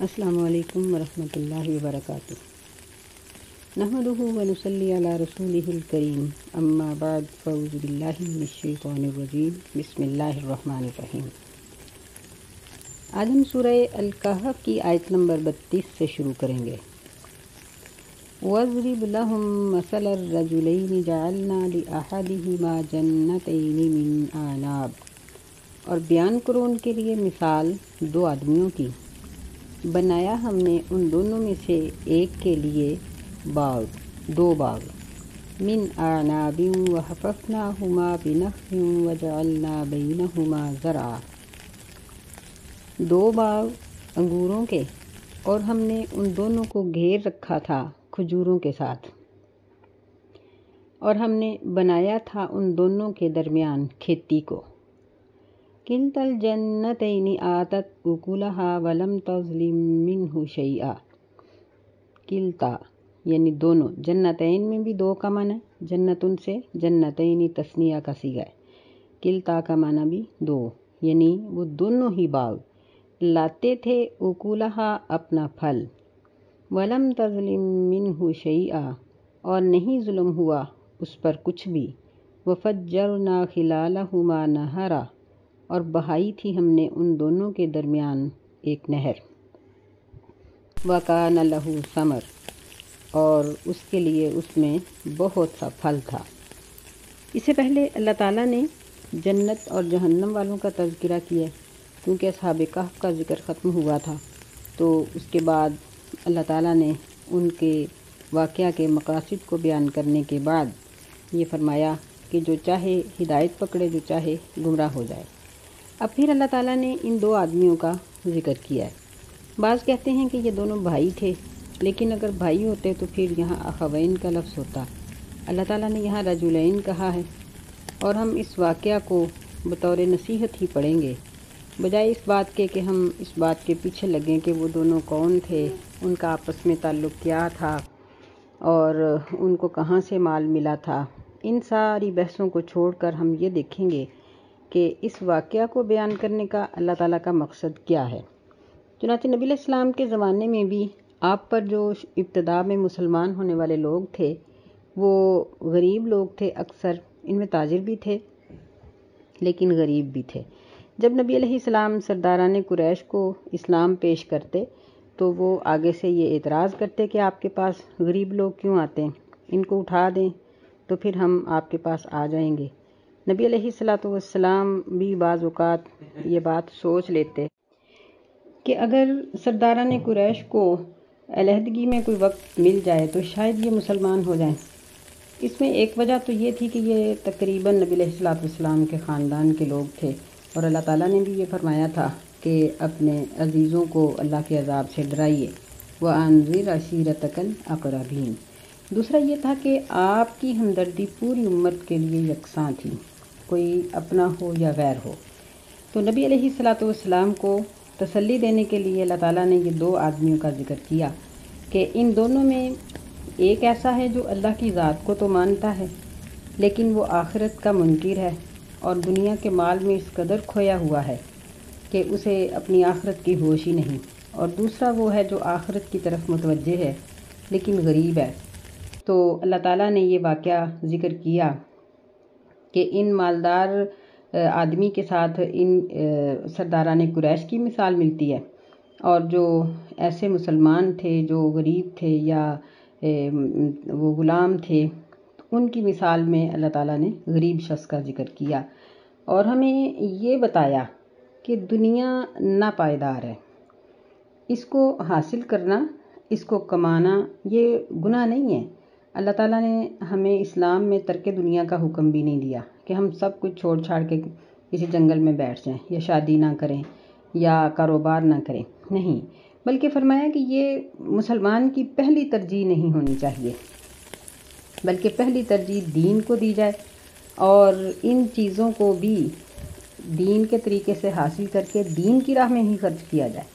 السلام علیکم ورحمۃ اللہ وبرکاتہ۔ نحمدہ ونصلی علی رسولہ الکریم، اما بعد فاعوذ باللہ من الشیطان الرجیم، بسم اللہ الرحمن الرحیم۔ آج ہم سورہ الکہف کی آیت نمبر 32 سے شروع کریں گے۔ وَاضْرِبْ لَهُم مَثَلَ الرَّجُلَيْنِ جَعَلْنَا لِأَحَدِهِمَا جَنَّتَيْنِ مِنْ أَعْنَابٍ، اور بیان کرو ان کے لیے مثال دو آدمیوں کی، بنایا ہم نے ان دونوں میں سے ایک کے لیے دو باغ، من اعناب وحففناہما بنخل وجعلنا بینہما زرعا، دو باغ انگوروں کے، اور ہم نے ان دونوں کو گھیر رکھا تھا کھجوروں کے ساتھ، اور ہم نے بنایا تھا ان دونوں کے درمیان کھیتی کو۔ کلتا الجنتین آتت اکلہا ولم تظلم منہ شیئا، کلتا یعنی دونوں، جنتین میں بھی دو کا معنی، جنتن سے جنتین تثنیہ کا صیغہ ہے، کلتا کا معنی بھی دو، یعنی وہ دونوں ہی باغ لاتے تھے اکلہا اپنا پھل، ولم تظلم منہ شیئا اور نہیں ظلم ہوا اس پر کچھ بھی، وفجرنا خلالہما نہرا اور بہائی تھی ہم نے ان دونوں کے درمیان ایک نہر، وَكَانَ لَهُ ثَمَرٌ اور اس کے لیے اس میں بہت سا پھل تھا۔ اس سے پہلے اللہ تعالیٰ نے جنت اور جہنم والوں کا تذکرہ کیا، کیونکہ اصحاب کہف کا ذکر ختم ہوا تھا، تو اس کے بعد اللہ تعالیٰ نے ان کے واقعہ کے مقاصد کو بیان کرنے کے بعد یہ فرمایا کہ جو چاہے ہدایت پکڑے، جو چاہے گمراہ ہو جائے۔ اب پھر اللہ تعالیٰ نے ان دو آدمیوں کا ذکر کیا ہے۔ بعض کہتے ہیں کہ یہ دونوں بھائی تھے، لیکن اگر بھائی ہوتے تو پھر یہاں اخوین کا لفظ ہوتا۔ اللہ تعالیٰ نے یہاں رجلین کہا ہے، اور ہم اس واقعہ کو بطور نصیحت ہی پڑھیں گے، بجائے اس بات کے کہ ہم اس بات کے پیچھے لگیں کہ وہ دونوں کون تھے، ان کا آپس میں تعلق کیا تھا، اور ان کو کہاں سے مال ملا تھا۔ ان ساری بحثوں کو چھوڑ کر ہم یہ دیکھیں گے کہ اس واقعہ کو بیان کرنے کا اللہ تعالیٰ کا مقصد کیا ہے۔ چنانچہ نبی علیہ السلام کے زمانے میں بھی آپ پر جو ابتدا میں مسلمان ہونے والے لوگ تھے وہ غریب لوگ تھے، اکثر ان میں تاجر بھی تھے لیکن غریب بھی تھے۔ جب نبی علیہ السلام سرداران قریش کو اسلام پیش کرتے تو وہ آگے سے یہ اعتراض کرتے کہ آپ کے پاس غریب لوگ کیوں آتے ہیں، ان کو اٹھا دیں تو پھر ہم آپ کے پاس آ جائیں گے۔ نبی علیہ السلام بھی بعض اوقات یہ بات سوچ لیتے کہ اگر سرداران قریش کو علیحدگی میں کوئی وقت مل جائے تو شاید یہ مسلمان ہو جائیں۔ اس میں ایک وجہ تو یہ تھی کہ یہ تقریباً نبی علیہ السلام کے خاندان کے لوگ تھے، اور اللہ تعالیٰ نے بھی یہ فرمایا تھا کہ اپنے عزیزوں کو اللہ کے عذاب سے ڈرائیے، وَأَنذِرْ عَشِيرَتَكَ الْأَقْرَبِينَ۔ دوسرا یہ تھا کہ آپ کی ہمدردی پوری امت کے لیے یکساں تھی، کوئی اپنا ہو یا غیر ہو۔ تو نبی علیہ السلام کو تسلی دینے کے لیے اللہ تعالیٰ نے یہ دو آدمیوں کا ذکر کیا کہ ان دونوں میں ایک ایسا ہے جو اللہ کی ذات کو تو مانتا ہے لیکن وہ آخرت کا منکر ہے اور دنیا کے مال میں اس قدر کھویا ہوا ہے کہ اسے اپنی آخرت کی ہوش ہی نہیں، اور دوسرا وہ ہے جو آخرت کی طرف متوجہ ہے لیکن غریب ہے۔ تو اللہ تعالیٰ نے یہ واقعہ ذکر کیا کہ ان مالدار آدمی کے ساتھ ان سرداران قریش کی مثال ملتی ہے، اور جو ایسے مسلمان تھے جو غریب تھے یا وہ غلام تھے، ان کی مثال میں اللہ تعالیٰ نے غریب شخص کا ذکر کیا، اور ہمیں یہ بتایا کہ دنیا ناپائیدار ہے، اس کو حاصل کرنا، اس کو کمانا یہ گناہ نہیں ہے۔ اللہ تعالیٰ نے ہمیں اسلام میں ترک دنیا کا حکم بھی نہیں دیا کہ ہم سب کچھ چھوڑ چھاڑ کے کسی جنگل میں بیٹھ جائیں یا شادی نہ کریں یا کاروبار نہ کریں، نہیں، بلکہ فرمایا کہ یہ مسلمان کی پہلی ترجیح نہیں ہونی چاہیے، بلکہ پہلی ترجیح دین کو دی جائے، اور ان چیزوں کو بھی دین کے طریقے سے حاصل کر کے دین کی راہ میں ہی خرچ کیا جائے،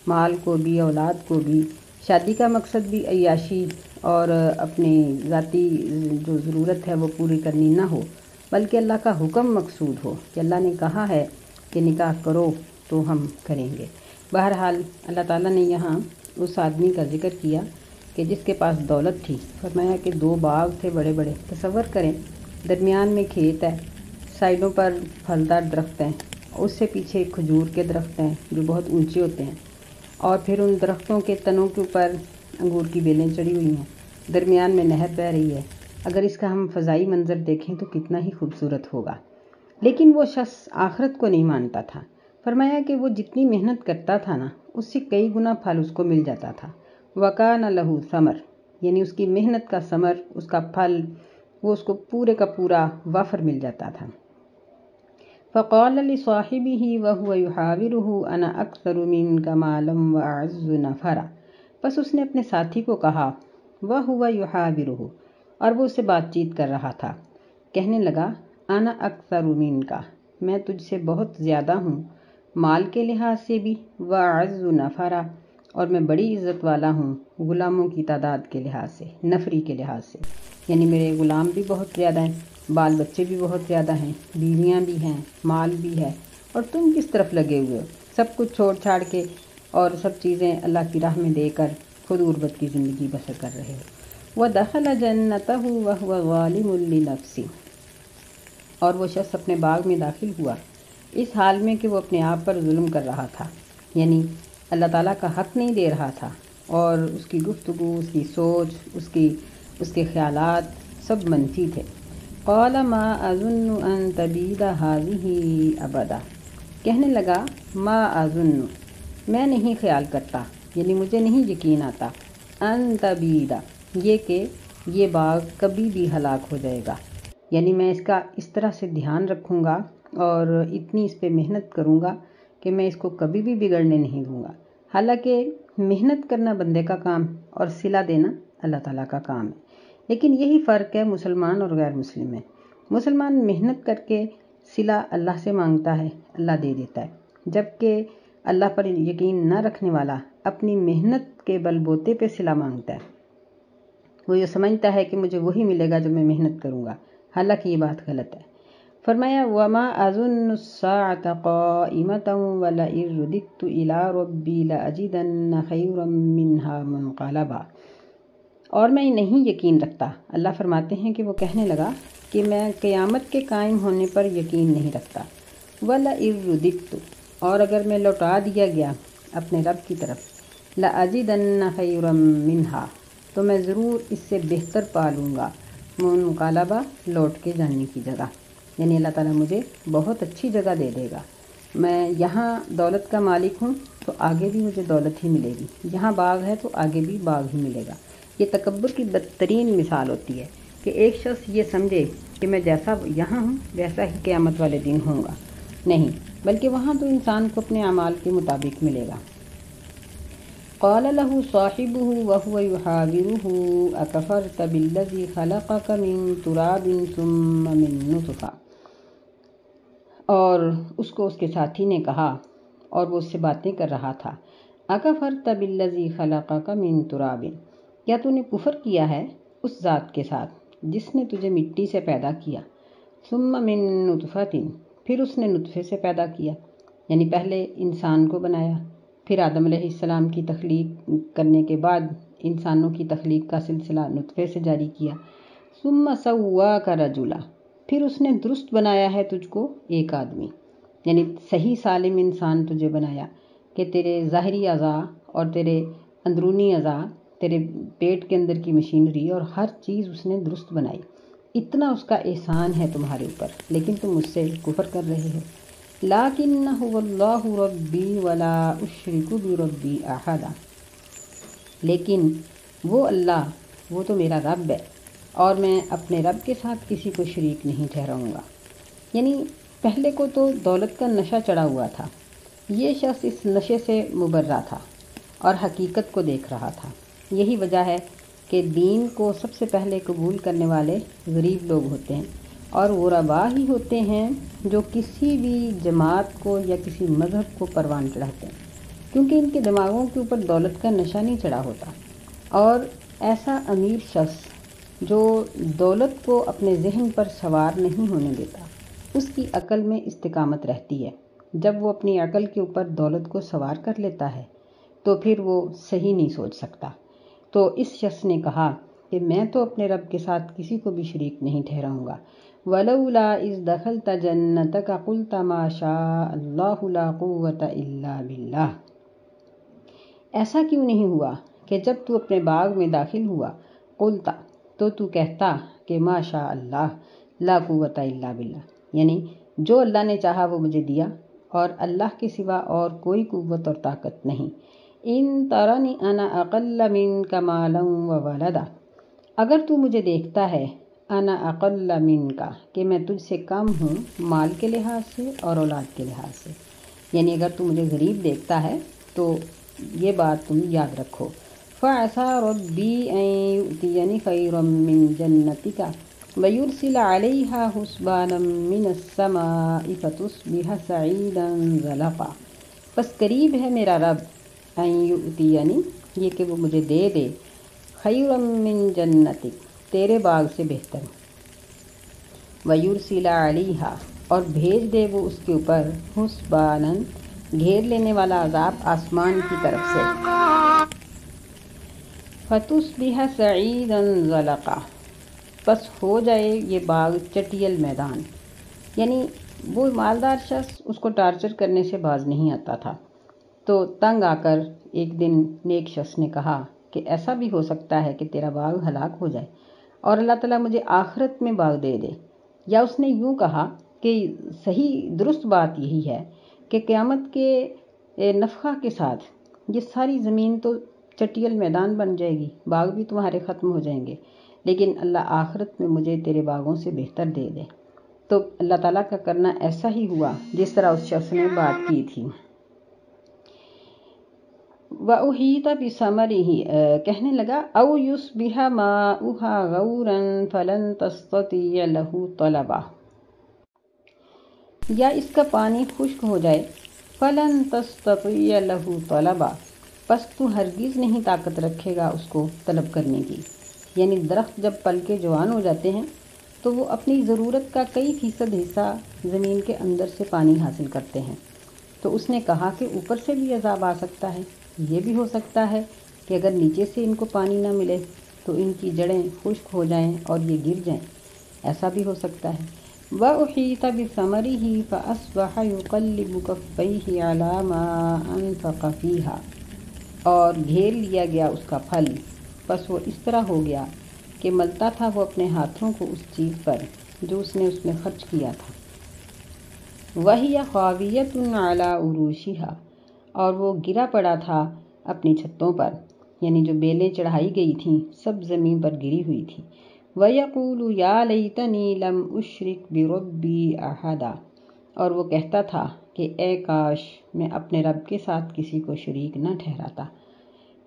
مال کو بھی، اولاد کو بھی۔ شادی کا مقصد بھی عیاشی اور اپنی ذاتی جو ضرورت ہے وہ پوری کرنی نہ ہو، بلکہ اللہ کا حکم مقصود ہو کہ اللہ نے کہا ہے کہ نکاح کرو تو ہم کریں گے۔ بہرحال اللہ تعالیٰ نے یہاں اس آدمی کا ذکر کیا کہ جس کے پاس دولت تھی۔ فرمایا کہ 2 باغ تھے بڑے بڑے، تصور کریں، درمیان میں کھیت ہے، سائڈوں پر پھلدار درخت ہیں، اس سے پیچھے کھجور کے درخت ہیں جو بہت اونچے ہوتے ہیں، اور پھر ان درختوں کے تنوں کے اوپر انگور کی بیلیں چڑھی ہوئی ہیں، درمیان میں نہر بہہ رہی ہے۔ اگر اس کا ہم فضائی منظر دیکھیں تو کتنا ہی خوبصورت ہوگا، لیکن وہ شخص آخرت کو نہیں مانتا تھا۔ فرمایا کہ وہ جتنی محنت کرتا تھا نا، اس سے کئی گنا پھل اس کو مل جاتا تھا۔ وَكَانَ لَهُ ثَمَرٌ، یعنی اس کی محنت کا ثمر، اس کا پھل، وہ اس کو پورے کا پورا وافر مل جاتا تھا۔ فَقَالَ لِصَاحِبِهِ وَهُوَ يُحَاوِرُهُ أَنَا أَكْثَرُ مِنْكَ مَالًا وَأَعَزُّ نَفَرًا، بس اس نے اپنے ساتھی کو کہا، وَهُوَ يُحَاوِرُهُ، اور وہ اس سے بات چیت کر رہا تھا، کہنے لگا، أَنَا أَكْثَرُ مِنْكَ، میں تجھ سے بہت زیادہ ہوں، مال کے لحاظ سے بھی، وَأَعَزُّ نَفَرًا، اور میں بڑی عزت والا ہوں غلاموں کی تعداد کے لحاظ سے، نفری کے لحاظ سے، یعنی میرے غلام بھی بہت زیادہ ہیں، بال بچے بھی بہت زیادہ ہیں، بیویاں بھی ہیں، مال بھی ہے، اور تم کس طرف لگے ہوئے ہو، سب کچھ چھوڑ چھاڑ کے اور سب چیزیں اللہ کی راہ میں دے کر خود غربت کی زندگی بسر کر رہے ہو۔ وَدَخَلَ جَنَّتَهُ وَهُوَ ظَالِمٌ لِنَفْسِهِ، اور وہ شخص اپنے باغ میں داخل ہوا اس حال میں کہ وہ اپنے آپ پر ظلم کر رہا تھا، یعنی اللہ تعالیٰ کا حق نہیں دے رہا تھا، اور اس کی گفتگو، اس کی سوچ، اس کے خیالات سب منفی تھے۔ قال ما اظن ان تبید هذه ابدا، کہنے لگا ما اظن، میں نہیں خیال کرتا، یعنی مجھے نہیں یقین آتا، ان تبید، یہ کہ یہ باغ کبھی بھی ہلاک ہو جائے گا، یعنی میں اس کا اس طرح سے دھیان رکھوں گا اور اتنی اس پہ محنت کروں گا کہ میں اس کو کبھی بھی بگڑنے نہیں دوں گا۔ حالانکہ محنت کرنا بندے کا کام اور صلہ دینا اللہ تعالیٰ کا کام ہے، لیکن یہی فرق ہے مسلمان اور غیر مسلم میں۔ مسلمان محنت کر کے صلہ اللہ سے مانگتا ہے، اللہ دے دیتا ہے، جبکہ اللہ پر یقین نہ رکھنے والا اپنی محنت کے بل بوتے پہ صلہ مانگتا ہے۔ وہ یہ سمجھتا ہے کہ مجھے وہی ملے گا جو میں محنت کروں گا، حالانکہ یہ بات غلط ہے۔ فرمایا وَمَا أَظُنُّ السَّاعَةَ قَائِمَةً وَلَئِن رُدِدتُّ إِلَىٰ رَبِّي لَأَجِدَنَّ خَيْرًا مِّنْهَا مُنقَلَبًا، اور میں نہیں یقین رکھتا، اللہ فرماتے ہیں کہ وہ کہنے لگا کہ میں قیامت کے قائم ہونے پر یقین نہیں رکھتا۔ وَلَئِن رُدِدتُّ، اور اگر میں لوٹا دیا گیا اپنے رب کی طرف، لَأَجِدَنَّ خَيْرًا مِّنْهَا، تو میں ضرور اس سے بہتر پا لوں گا، منقلبہ، لوٹ کے جانے کی جگہ، یعنی اللہ تعالیٰ مجھے بہت اچھی جگہ دے دے گا۔ میں یہاں دولت کا مالک ہوں تو آگے بھی مجھے دولت ہی ملے گی، یہاں باغ ہے تو آگے بھی باغ ہی ملے گا۔ یہ تکبر کی بدترین مثال ہوتی ہے کہ ایک شخص یہ سمجھے کہ میں جیسا یہاں ہوں ویسا ہی قیامت والے دن ہوں گا، نہیں، بلکہ وہاں تو انسان کو اپنے اعمال کے مطابق ملے گا۔ قال له صاحبه وهو يحاوره أكفرت بالذي خلقك من تراب ثم من نطفة، اور اس کو اس کے ساتھی نے کہا، اور وہ اس سے باتیں کر رہا تھا، اکفرت بالذی خلقک من تراب، کیا تو نے کفر کیا ہے اس ذات کے ساتھ جس نے تجھے مٹی سے پیدا کیا، ثم من نطفۃ، پھر اس نے نطفے سے پیدا کیا، یعنی پہلے انسان کو بنایا، پھر آدم علیہ السلام کی تخلیق کرنے کے بعد انسانوں کی تخلیق کا سلسلہ نطفے سے جاری کیا، ثم سواک رجلا، پھر اس نے درست بنایا ہے تجھ کو ایک آدمی، یعنی صحیح سالم انسان تجھے بنایا کہ تیرے ظاہری اعضاء اور تیرے اندرونی اعضاء، تیرے پیٹ کے اندر کی مشینری اور ہر چیز اس نے درست بنائی، اتنا اس کا احسان ہے تمہارے اوپر، لیکن تم اس سے کفر کر رہے ہو۔ لیکن هو اللہ ربی ولا اشرک بربی احدا، لیکن وہ اللہ، وہ تو میرا رب ہے اور میں اپنے رب کے ساتھ کسی کو شریک نہیں ٹھہراؤں گا۔ یعنی پہلے کو تو دولت کا نشہ چڑھا ہوا تھا، یہ شخص اس نشے سے مبرہ تھا اور حقیقت کو دیکھ رہا تھا۔ یہی وجہ ہے کہ دین کو سب سے پہلے قبول کرنے والے غریب لوگ ہوتے ہیں، اور غرباء ہی ہوتے ہیں جو کسی بھی جماعت کو یا کسی مذہب کو پروان چڑھاتے ہیں، کیونکہ ان کے دماغوں کے اوپر دولت کا نشہ نہیں چڑھا ہوتا۔ اور ایسا امیر شخص جو دولت کو اپنے ذہن پر سوار نہیں ہونے دیتا، اس کی عقل میں استقامت رہتی ہے، جب وہ اپنی عقل کے اوپر دولت کو سوار کر لیتا ہے تو پھر وہ صحیح نہیں سوچ سکتا۔ تو اس شخص نے کہا کہ میں تو اپنے رب کے ساتھ کسی کو بھی شریک نہیں ٹھہراؤں گا۔ وَلَوْلَا إِذْ دَخَلْتَ جَنَّتَكَ قُلْتَ مَا شَاءَ اللَّهُ لَا قُوَّةَ إِلَّا بِاللَّهِ، ایسا کیوں نہیں ہوا کہ جب تو اپنے باغ میں داخل ہوا قلتا تو کہتا کہ ما شاء اللہ لا قوت الا باللہ، یعنی جو اللہ نے چاہا وہ مجھے دیا اور اللہ کے سوا اور کوئی قوت اور طاقت نہیں۔ ان ترنی انا اقل منک مالا وولدا، اگر تو مجھے دیکھتا ہے انا اقل منک کہ میں تجھ سے کم ہوں مال کے لحاظ سے اور اولاد کے لحاظ سے، یعنی اگر تو مجھے غریب دیکھتا ہے تو یہ بات تم یاد رکھو۔ فَعَسَىٰ رَبِّي أَن يُؤْتِيَنِ خَيْرًا مِّن جَنَّتِكَ وَيُرْسِلَ عَلَيْهَا حُسْبَانًا مِّنَ السَّمَاءِ فَتُصْبِحَ صَعِيدًا زَلَقًا، بس قریب ہے میرا رب ان یؤتینی، یہ کہ وہ مجھے دے دے خیرا من جنتک، تیرے باغ سے بہتر، ویرسل علیہا، اور بھیج دے وہ اس کے اوپر حسبانا، گھیر لینے والا عذاب آسمان کی طرف سے، فتصبح صعیدا زلقا، بس ہو جائے یہ باغ چٹیل میدان، یعنی وہ مالدار شخص اس کو ٹارچر کرنے سے باز نہیں آتا تھا۔ تو تنگ آ کر ایک دن نیک شخص نے کہا کہ ایسا بھی ہو سکتا ہے کہ تیرا باغ ہلاک ہو جائے اور اللہ تعالیٰ مجھے آخرت میں باغ دے دے، یا اس نے یوں کہا کہ صحیح درست بات یہی ہے کہ قیامت کے نفخہ کے ساتھ یہ ساری زمین تو چٹیل میدان بن جائے گی، باغ بھی تمہارے ختم ہو جائیں گے، لیکن اللہ آخرت میں مجھے تیرے باغوں سے بہتر دے دے۔ تو اللہ تعالیٰ کا کرنا ایسا ہی ہوا جس طرح اس شخص نے بات کی تھی۔ وَأُحِيطَ بِثَمَرِهِ، کہنے لگا أَوْ يُصْبِحَ مَاؤُهَا غَوْرًا فَلَن تَسْتَطِيعَ لَهُ طَلَبًا، یا اس کا پانی خشک ہو جائے فَلَن تَسْتَطِيعَ لَهُ طَلَبًا، پس تو ہرگز نہیں طاقت رکھے گا اس کو طلب کرنے کی، یعنی درخت جب پل کے جوان ہو جاتے ہیں تو وہ اپنی ضرورت کا کئی فیصد حصہ زمین کے اندر سے پانی حاصل کرتے ہیں۔ تو اس نے کہا کہ اوپر سے بھی عذاب آ سکتا ہے، یہ بھی ہو سکتا ہے کہ اگر نیچے سے ان کو پانی نہ ملے تو ان کی جڑیں خشک ہو جائیں اور یہ گر جائیں، ایسا بھی ہو سکتا ہے۔ وَأُحِيطَ بِثَمَرِهِ فَأَصْبَحَ يُقَلِّبُ كَفَّيْهِ عَلَىٰ مَا أَنفَقَ فِيهَا، اور گھیر لیا گیا اس کا پھل، بس وہ اس طرح ہو گیا کہ ملتا تھا وہ اپنے ہاتھوں کو اس چیز پر جو اس نے اس میں خرچ کیا تھا۔ وَهِيَ خَاوِيَةٌ عَلَىٰ عُرُوشِهَا، اور وہ گرا پڑا تھا اپنی چھتوں پر، یعنی جو بیلیں چڑھائی گئی تھیں سب زمین پر گری ہوئی تھی۔ وَيَقُولُ يَا لَيْتَنِي لَمْ أُشْرِكْ بِرَبِّي أَحَدًا، اور وہ کہتا تھا کہ اے کاش میں اپنے رب کے ساتھ کسی کو شریک نہ ٹھہراتا،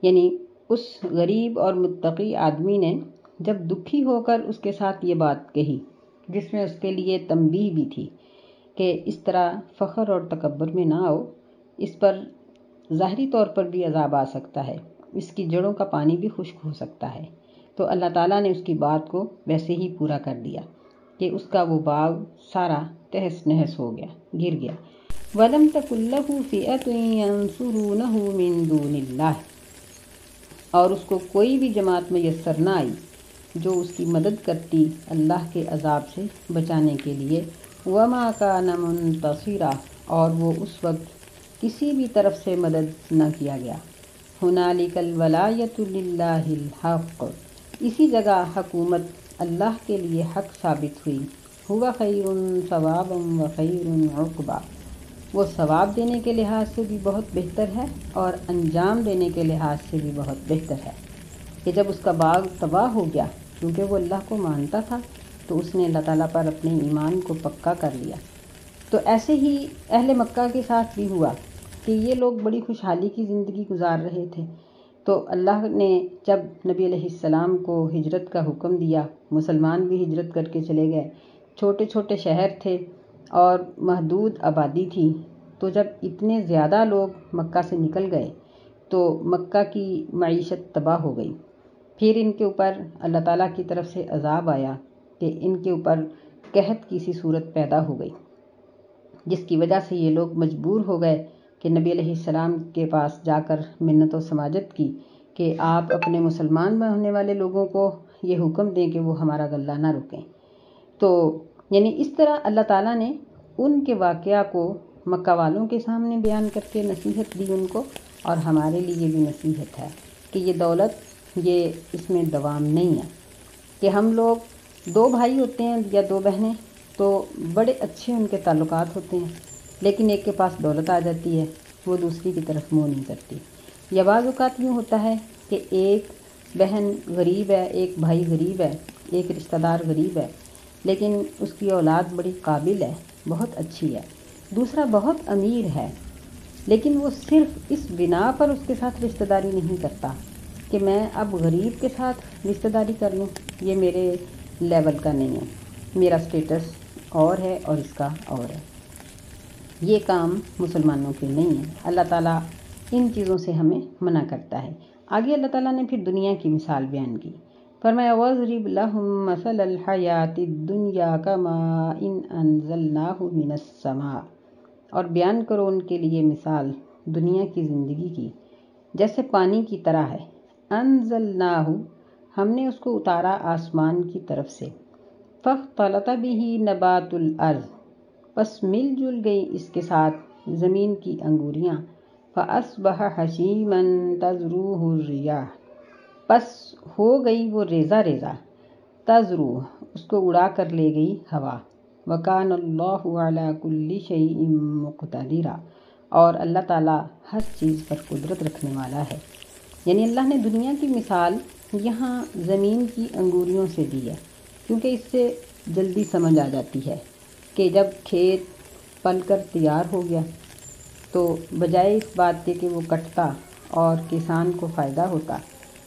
یعنی اس غریب اور متقی آدمی نے جب دکھی ہو کر اس کے ساتھ یہ بات کہی، جس میں اس کے لیے تنبیہ بھی تھی کہ اس طرح فخر اور تکبر میں نہ آؤ، اس پر ظاہری طور پر بھی عذاب آ سکتا ہے، اس کی جڑوں کا پانی بھی خشک ہو سکتا ہے۔ تو اللہ تعالیٰ نے اس کی بات کو ویسے ہی پورا کر دیا کہ اس کا وہ باغ سارا تہس نہس ہو گیا، گر گیا۔ وَلَمْ تَكُن لَّهُ فِئَةٌ يَنصُرُونَهُ مِن دُونِ اللَّهِ، اور اس کو کوئی بھی جماعت میسر نہ آئی جو اس کی مدد کرتی اللہ کے عذاب سے بچانے کے لیے۔ وَمَا كَانَ مُنتَصِرًا، اور وہ اس وقت کسی بھی طرف سے مدد نہ کیا گیا۔ هُنَالِكَ الْوَلَایَةُ لِلَّهِ الْحَقِّ، اسی جگہ حکومت اللہ کے لیے حق ثابت ہوئی۔ هُوَ خَيْرٌ ثَوَابًا وَخَيْرٌ عُقْبًا، وہ ثواب دینے کے لحاظ سے بھی بہت بہتر ہے اور انجام دینے کے لحاظ سے بھی بہت بہتر ہے۔ کہ جب اس کا باغ تباہ ہو گیا کیونکہ وہ اللہ کو مانتا تھا تو اس نے اللہ تعالیٰ پر اپنے ایمان کو پکا کر لیا۔ تو ایسے ہی اہل مکہ کے ساتھ بھی ہوا کہ یہ لوگ بڑی خوشحالی کی زندگی گزار رہے تھے، تو اللہ نے جب نبی علیہ السلام کو ہجرت کا حکم دیا، مسلمان بھی ہجرت کر کے چلے گئے، چھوٹے چھوٹے شہر تھے اور محدود آبادی تھی، تو جب اتنے زیادہ لوگ مکہ سے نکل گئے تو مکہ کی معیشت تباہ ہو گئی۔ پھر ان کے اوپر اللہ تعالیٰ کی طرف سے عذاب آیا کہ ان کے اوپر قحط کی سی صورت پیدا ہو گئی۔ جس کی وجہ سے یہ لوگ مجبور ہو گئے کہ نبی علیہ السلام کے پاس جا کر منت و سماجت کی کہ آپ اپنے مسلمان ہونے والے لوگوں کو یہ حکم دیں کہ وہ ہمارا غلہ نہ رکیں۔ تو یعنی اس طرح اللہ تعالیٰ نے ان کے واقعہ کو مکہ والوں کے سامنے بیان کر کے نصیحت دی ان کو، اور ہمارے لیے بھی نصیحت ہے کہ یہ دولت یہ اس میں دوام نہیں ہے، کہ ہم لوگ 2 بھائی ہوتے ہیں یا 2 بہنیں تو بڑے اچھے ان کے تعلقات ہوتے ہیں، لیکن ایک کے پاس دولت آ جاتی ہے وہ دوسری کی طرف منہ نہیں کرتی، یا بعض اوقات یوں ہوتا ہے کہ ایک بہن غریب ہے، ایک بھائی غریب ہے، ایک رشتہ دار غریب ہے، لیکن اس کی اولاد بڑی قابل ہے، بہت اچھی ہے، دوسرا بہت امیر ہے، لیکن وہ صرف اس بنا پر اس کے ساتھ رشتہ داری نہیں کرتا کہ میں اب غریب کے ساتھ رشتہ داری کر لوں، یہ میرے لیول کا نہیں ہے، میرا سٹیٹس اور ہے اور اس کا اور ہے۔ یہ کام مسلمانوں کے نہیں ہے، اللہ تعالیٰ ان چیزوں سے ہمیں منع کرتا ہے۔ آگے اللہ تعالیٰ نے پھر دنیا کی مثال بیان کی، فرمایا وَاضْرِبْ لَهُم مَثَلَ الْحَيَاةِ الدُّنْيَا كَمَاءٍ أَنزَلْنَاهُ مِنَ السَّمَاءِ، اور بیان کرو ان کے لیے مثال دنیا کی زندگی کی جیسے پانی کی طرح ہے، أَنزَلْنَاهُ ہم نے اس کو اتارا آسمان کی طرف سے، فَاخْتَلَطَ بِهِ نَبَاتُ الْأَرْضِ پس مل جل گئی اس کے ساتھ زمین کی انگوریاں، فَأَصْبَحَ حَشِيمًا تَذْرُوهُ الرِّيَاحُ پس ہو گئی وہ ریزہ ریزہ، تَذْرُوهُ اس کو اڑا کر لے گئی ہوا، وَكَانَ اللَّهُ عَلَى كُلِّ شَيْءٍ مُقْتَدِرًا اور اللہ تعالیٰ ہر چیز پر قدرت رکھنے والا ہے۔ یعنی اللہ نے دنیا کی مثال یہاں زمین کی انگوریوں سے دی ہے، کیونکہ اس سے جلدی سمجھ آ جاتی ہے کہ جب کھیت پل کر تیار ہو گیا تو بجائے اس بات کے کہ وہ کٹتا اور کسان کو فائدہ ہوتا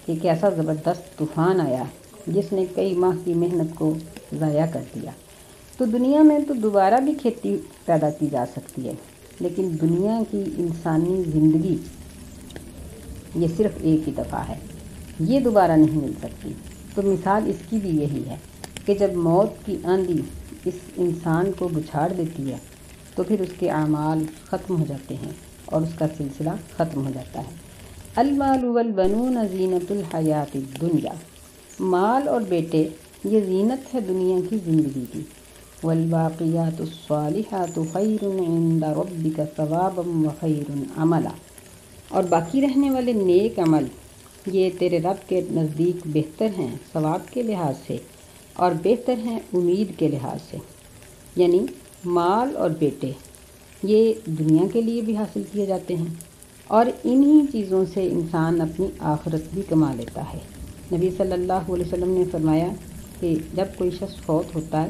کہ کیسا زبردست طوفان آیا جس نے کئی ماہ کی محنت کو ضائع کر دیا، تو دنیا میں تو دوبارہ بھی کھیتی پیدا کی جا سکتی ہے، لیکن دنیا کی انسانی زندگی یہ صرف ایک ہی دفعہ ہے، یہ دوبارہ نہیں مل سکتی۔ تو مثال اس کی بھی یہی ہے کہ جب موت کی آندھی اس انسان کو بچھاڑ دیتی ہے تو پھر اس کے اعمال ختم ہو جاتے ہیں اور اس کا سلسلہ ختم ہو جاتا ہے۔ المال والبنون زینت الحیات الدنیا مال اور بیٹے یہ زینت ہے دنیا کی زندگی کی، والباقیات الصالحات خیر عند ربک ثوابا وخیر عملا اور باقی رہنے والے نیک عمل یہ تیرے رب کے نزدیک بہتر ہیں ثواب کے لحاظ سے اور بہتر ہیں امید کے لحاظ سے۔ یعنی مال اور بیٹے یہ دنیا کے لیے بھی حاصل کیے جاتے ہیں اور انہی چیزوں سے انسان اپنی آخرت بھی کما لیتا ہے۔ نبی صلی اللہ علیہ وسلم نے فرمایا کہ جب کوئی شخص فوت ہوتا ہے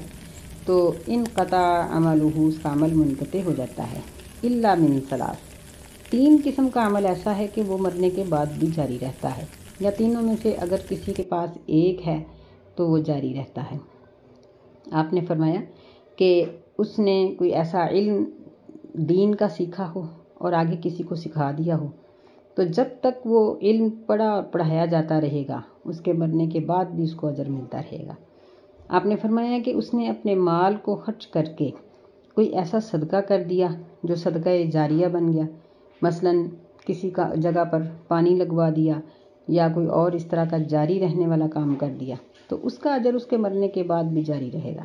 تو انقطع عملہ اس کا عمل منقطع ہو جاتا ہے، الا من ثلاث 3 قسم کا عمل ایسا ہے کہ وہ مرنے کے بعد بھی جاری رہتا ہے، یا تینوں میں سے اگر کسی کے پاس ایک ہے تو وہ جاری رہتا ہے۔ آپ نے فرمایا کہ اس نے کوئی ایسا علم دین کا سیکھا ہو اور آگے کسی کو سکھا دیا ہو، تو جب تک وہ علم پڑھا اور پڑھایا جاتا رہے گا اس کے مرنے کے بعد بھی اس کو اجر ملتا رہے گا۔ آپ نے فرمایا کہ اس نے اپنے مال کو خرچ کر کے کوئی ایسا صدقہ کر دیا جو صدقہ جاریہ بن گیا، مثلا کسی کا جگہ پر پانی لگوا دیا یا کوئی اور اس طرح کا جاری رہنے والا کام کر دیا، تو اس کا اجر اس کے مرنے کے بعد بھی جاری رہے گا۔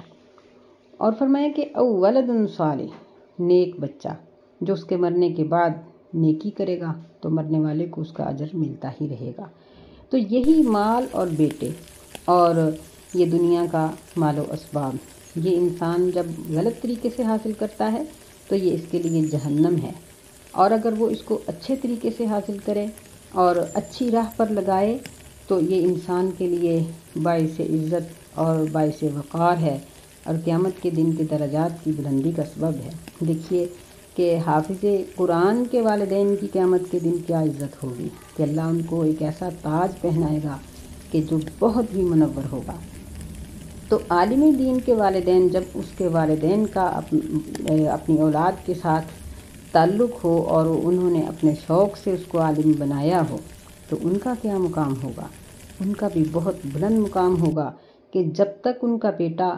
اور فرمایا کہ او ولد صالح نیک بچہ جو اس کے مرنے کے بعد نیکی کرے گا تو مرنے والے کو اس کا اجر ملتا ہی رہے گا۔ تو یہی مال اور بیٹے اور یہ دنیا کا مال و اسباب یہ انسان جب غلط طریقے سے حاصل کرتا ہے تو یہ اس کے لیے جہنم ہے، اور اگر وہ اس کو اچھے طریقے سے حاصل کرے اور اچھی راہ پر لگائے تو یہ انسان کے لیے باعث عزت اور باعث وقار ہے اور قیامت کے دن کے درجات کی بلندی کا سبب ہے۔ دیکھیے کہ حافظ قرآن کے والدین کی قیامت کے دن کیا عزت ہوگی کہ اللہ ان کو ایک ایسا تاج پہنائے گا کہ جو بہت ہی منور ہوگا۔ تو عالم دین کے والدین جب اس کے والدین کا اپنی اولاد کے ساتھ تعلق ہو اور انہوں نے اپنے شوق سے اس کو عالم بنایا ہو تو ان کا کیا مقام ہوگا؟ ان کا بھی بہت بلند مقام ہوگا کہ جب تک ان کا بیٹا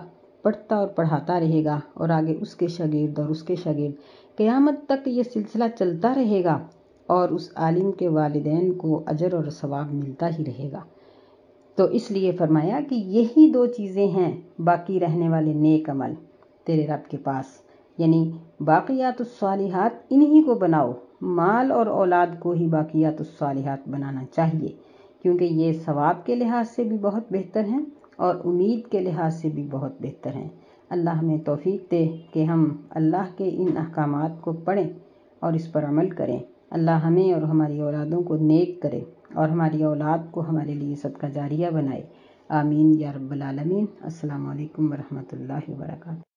پڑھتا اور پڑھاتا رہے گا اور آگے اس کے شاگرد اور اس کے شاگرد، قیامت تک یہ سلسلہ چلتا رہے گا اور اس عالم کے والدین کو اجر اور ثواب ملتا ہی رہے گا۔ تو اس لیے فرمایا کہ یہی دو چیزیں ہیں باقی رہنے والے نیک عمل تیرے رب کے پاس، یعنی باقیات الصالحات انہی کو بناؤ۔ مال اور اولاد کو ہی باقیات الصالحات بنانا چاہیے، کیونکہ یہ ثواب کے لحاظ سے بھی بہت بہتر ہیں اور امید کے لحاظ سے بھی بہت بہتر ہیں۔ اللہ ہمیں توفیق دے کہ ہم اللہ کے ان احکامات کو پڑھیں اور اس پر عمل کریں۔ اللہ ہمیں اور ہماری اولادوں کو نیک کرے اور ہماری اولاد کو ہمارے لیے صدقہ جاریہ بنائے۔ آمین یا رب العالمین۔ السلام علیکم ورحمۃ اللہ وبرکاتہ۔